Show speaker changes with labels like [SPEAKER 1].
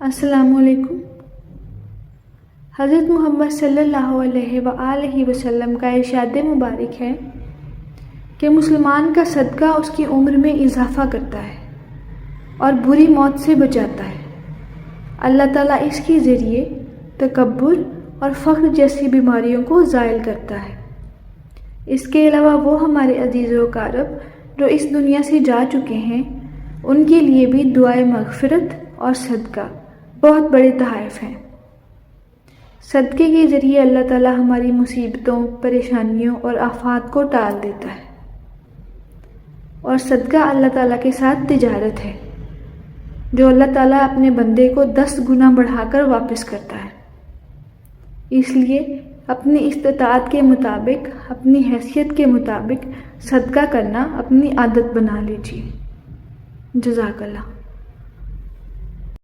[SPEAKER 1] السلام علیکم۔ حضرت محمد صلی اللہ علیہ وآلہ وسلم کا ارشاد مبارک ہے کہ مسلمان کا صدقہ اس کی عمر میں اضافہ کرتا ہے اور بری موت سے بچاتا ہے۔ اللہ تعالیٰ اس کے ذریعے تکبر اور فخر جیسی بیماریوں کو زائل کرتا ہے۔ اس کے علاوہ وہ ہمارے عزیز و اقارب جو اس دنیا سے جا چکے ہیں ان کے لیے بھی دعائے مغفرت اور صدقہ بہت بڑے تحائف ہیں۔ صدقے کے ذریعے اللہ تعالیٰ ہماری مصیبتوں، پریشانیوں اور آفات کو ٹال دیتا ہے، اور صدقہ اللہ تعالیٰ کے ساتھ تجارت ہے جو اللہ تعالیٰ اپنے بندے کو 10 گنا بڑھا کر واپس کرتا ہے۔ اس لیے اپنی استطاعت کے مطابق، اپنی حیثیت کے مطابق صدقہ کرنا اپنی عادت بنا لیجیے۔ جزاک اللہ۔